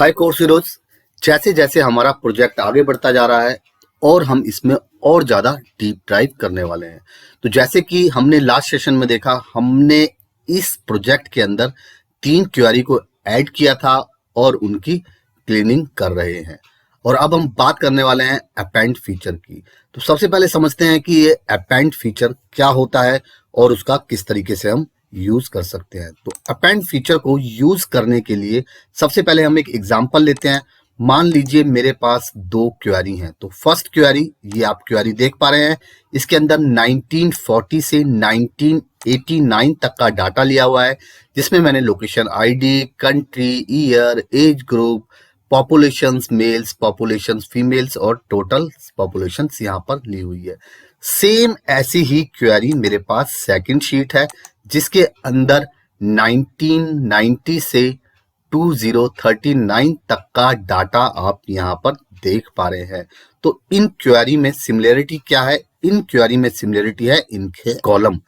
हाय course heroes. जैसे जैसे हमारा प्रोजेक्ट आगे बढ़ता जा रहा है और हम इसमें और ज़्यादा डीप डाइव करने वाले हैं। तो जैसे कि हमने लास्ट सेशन में देखा, हमने इस प्रोजेक्ट के अंदर 3 क्वेरी को ऐड किया था और उनकी क्लीनिंग कर रहे हैं। और अब हम बात करने वाले हैं अपेंड फीचर की। तो सबसे पहले समझते हैं कि ये अपेंड फीचर क्या होता है और उसका किस तरीके से हम यूज कर सकते हैं। तो अपेंड फीचर को यूज करने के लिए सबसे पहले हम एक एग्जांपल लेते हैं। मान लीजिए मेरे पास 2 क्वेरी हैं। तो फर्स्ट क्वेरी, ये आप क्वेरी देख पा रहे हैं, इसके अंदर 1940 से 1989 तक का डाटा लिया हुआ है, जिसमें मैंने location ID, country, year, age group, populations males, populations females और टोटल पॉपुलेशंस यहाँ पर ली हुई है। सेम ऐसी ही क्वेरी मेरे पास सेकंड शीट है, जिसके अंदर 1990 से 2039 तक का डाटा आप यहाँ पर देख पा रहे हैं। तो इन क्वेरी में सिमिलरिटी क्या है? इन क्वेरी में सिमिलरिटी है इनके कॉलम।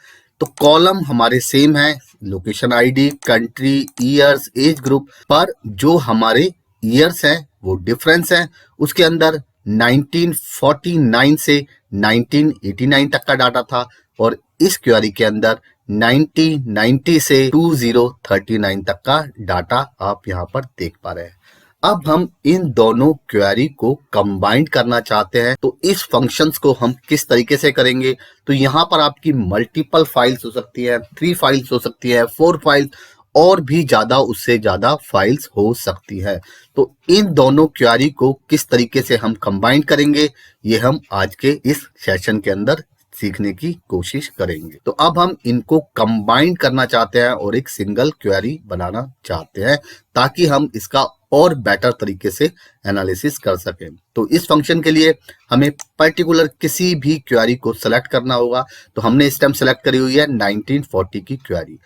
तो कॉलम हमारे सेम है, location ID, country, years, age group, पर जो हमारे ईयर्स हैं वो डिफरेंस है। उसके अंदर 1949 से 1989 तक का डाटा था और इस क्वेरी के अंदर 1990 से 2039 तक का डाटा आप यहाँ पर देख पा रहे हैं। अब हम इन दोनों क्वेरी को कंबाइन करना चाहते हैं, तो इस फंक्शंस को हम किस तरीके से करेंगे? तो यहाँ पर आपकी मल्टीपल फाइल्स हो सकती है, 3 फाइल्स हो सकती है, 4 फाइल्स और भी ज्यादा, उससे ज्यादा फाइल्स हो सकती है। तो इन दोनों क्वेरी को किस तरीके से हम कंबाइन करेंगे, ये हम आज के इस सेशन के अंदर सीखने की कोशिश करेंगे। तो अब हम इनको कंबाइन करना चाहते हैं और एक सिंगल क्वेरी बनाना चाहते हैं, ताकि हम इसका और बेटर तरीके से एनालिसिस कर सकें। तो इस फंक्शन के लिए हमें पर्टिकुलर किसी भी क्वेरी को सेलेक्ट करना होगा। तो हमने इस टाइम सेलेक्ट करी हुई है 1940 की क्वेरी।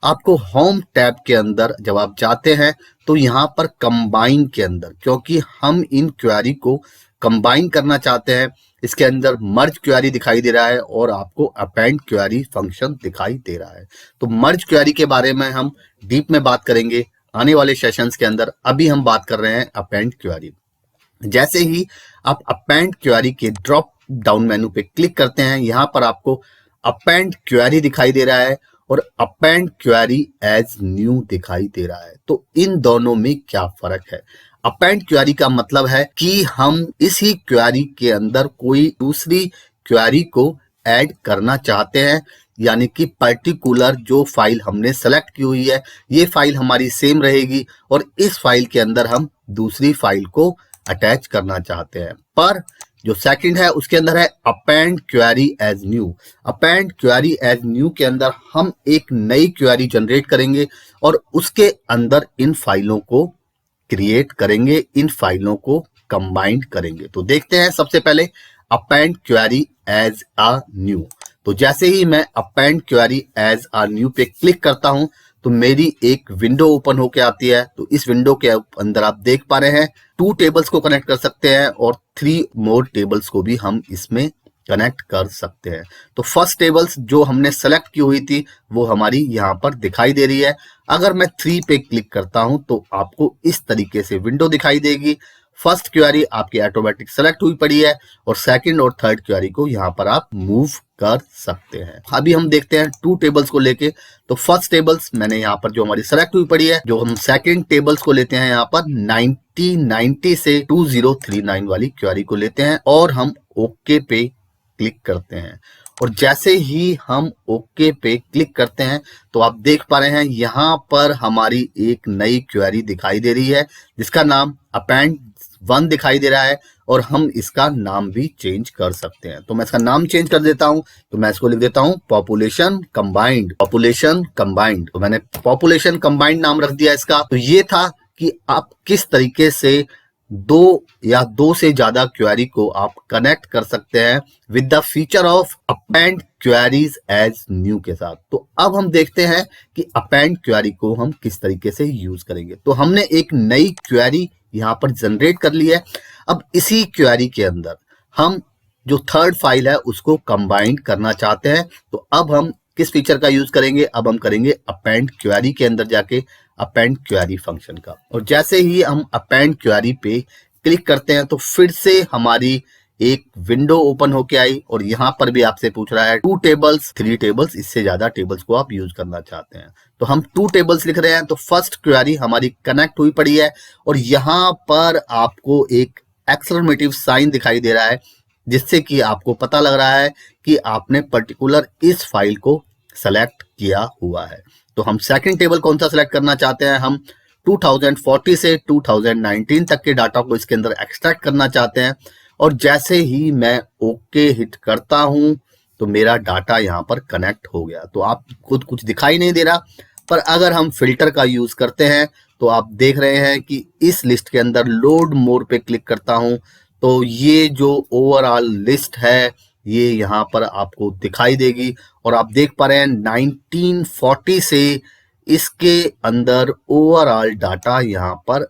आपको होम टैब के अंदर जब आप जाते हैं तो यहाँ पर कंबाइन के अंदर, क्योंकि हम इन क्वेरी को कंबाइन करना चाहते हैं, इसके अंदर मर्ज क्वेरी दिखाई दे रहा है और आपको अपेंड क्वेरी फंक्शन दिखाई दे रहा है। तो मर्ज क्वेरी के बारे में हम डीप में बात करेंगे आने वाले सेशंस के अंदर। अभी हम बात कर रहे हैं अपेंड क्वेरी। जैसे ही आप अपेंड क्वेरी के ड्रॉप डाउन मेनू पे क्लिक करते हैं, यहाँ पर आपको अपेंड क्वेरी दिखाई दे रहा है और अपेंड क्वेरी एज न्यू दिखाई दे रहा है। तो इन दोनों में क्या फर्क है? अपेंड क्वेरी का मतलब है कि हम इसी क्वेरी के अंदर कोई दूसरी क्वेरी को ऐड करना चाहते हैं, यानी कि पर्टिकुलर जो फाइल हमने सेलेक्ट की हुई है, ये फाइल हमारी सेम रहेगी और इस फाइल के अंदर हम दूसरी फाइल को अटैच करना चाहते हैं। पर जो सेकंड है उसके अंदर है append query as new. Append query as new के अंदर हम एक नई क्वेरी जनरेट करेंगे और उसके अंदर इन फाइलों को क्रिएट करेंगे, इन फाइलों को कंबाइन करेंगे। तो देखते हैं सबसे पहले append query as a new. तो जैसे ही मैं append query as a new पे क्लिक करता हूं तो मेरी एक विंडो ओपन होके आती है। तो इस विंडो के अंदर आप देख पा रहे हैं 2 टेबल्स को कनेक्ट कर सकते हैं और 3 मोर टेबल्स को भी हम इसमें कनेक्ट कर सकते हैं। तो फर्स्ट टेबल्स जो हमने सेलेक्ट की हुई थी वो हमारी यहाँ पर दिखाई दे रही है। अगर मैं 3 पे क्लिक करता हूं तो आपको इस तरीके से विंडो दिखाई देगी। फर्स्ट क्वेरी आपकी ऑटोमेटिक सेलेक्ट हुई पड़ी है और सेकंड और थर्ड क्वेरी को यहाँ पर आप मूव कर सकते हैं। अभी हम देखते हैं 2 टेबल्स को लेके। तो फर्स्ट टेबल्स मैंने यहाँ पर जो हमारी सेलेक्ट हुई पड़ी है, जो हम सेकंड टेबल्स को लेते हैं यहाँ पर 1990 से 2039 वाली क्वेरी को लेते हैं और हम ओके पे क्लिक करते हैं। और जैसे ही हम ओके पे क्लिक करते हैं तो आप देख पा रहे हैं यहाँ पर हमारी एक नई क्वेरी दिखाई दे रही है, जिसका नाम अपेंड 1 दिखाई दे रहा है और हम इसका नाम भी चेंज कर सकते हैं। तो मैं इसका नाम चेंज कर देता हूं। तो मैं इसको लिख देता हूं पॉपुलेशन कंबाइंड। पॉपुलेशन कंबाइंड, तो मैंने पॉपुलेशन कंबाइंड नाम रख दिया इसका। तो ये था कि आप किस तरीके से 2 या 2 से ज्यादा क्वेरी को आप कनेक्ट कर सकते हैं with the feature of append queries as new के साथ। तो अब हम देखते हैं कि अपेंड क्वेरी को हम किस तरीके से यूज करेंगे। तो हमने एक नई क्वेरी यहाँ पर जनरेट कर ली है। अब इसी क्वेरी के अंदर हम जो थर्ड फाइल है उसको कंबाइन करना चाहते हैं। तो अब हम किस फीचर का यूज करेंगे? अब हम करेंगे अपेंड क्वेरी के अंदर जाके अपेंड क्वेरी फंक्शन का। और जैसे ही हम अपेंड क्वेरी पे क्लिक करते हैं तो फिर से हमारी एक विंडो ओपन होके आई और यहाँ पर भी आपसे पूछ रहा है 2 टेबल्स 3 टेबल्स, इससे ज्यादा टेबल्स को आप यूज करना चाहते हैं तो हम 2 टेबल्स लिख रहे हैं। तो फर्स्ट क्वेरी हमारी कनेक्ट हुई पड़ी है और यहाँ पर आपको एक एक्सक्लेमेटिव साइन दिखाई दे रहा है जिससे कि आपको पता लग रहा है कि आपने पर्टिकुलर इस फाइल को सेलेक्ट किया हुआ है। तो हम सेकंड टेबल कौन सा सेलेक्ट करना चाहते हैं, हम 2040 से 2019 तक के डाटा को इसके अंदर एक्सट्रैक्ट करना चाहते हैं। और जैसे ही मैं ओके हिट करता हूं तो मेरा डाटा यहां पर कनेक्ट हो गया। तो आप खुद कुछ दिखाई नहीं दे रहा, पर अगर हम फिल्टर का यूज करते हैं तो आप देख रहे हैं कि इस लिस्ट के अंदर लोड मोर पे क्लिक करता हूं तो ये जो ओवरऑल लिस्ट है ये यहाँ पर आपको दिखाई देगी। और आप देख पा रहे हैं 1940 से इसके अंदर ओवरऑल डाटा यहाँ पर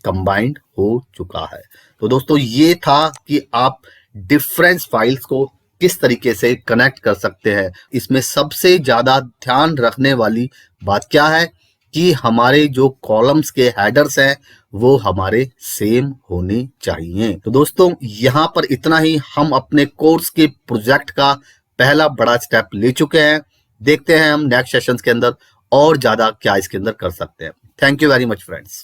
कंबाइंड हो चुका है। तो दोस्तों ये था कि आप डिफरेंस फाइल्स को किस तरीके से कनेक्ट कर सकते हैं। इसमें सबसे ज्यादा ध्यान रखने वाली बात क्या है कि हमारे जो कॉलम्स के हेडर्स हैं वो हमारे सेम होने चाहिए। तो दोस्तों यहाँ पर इतना ही, हम अपने कोर्स के प्रोजेक्ट का पहला बड़ा स्टेप ले चुके हैं। देखते हैं हम नेक्स्ट सेशंस के अंदर और ज्यादा क्या इसके अंदर कर सकते हैं। Thank you very much friends.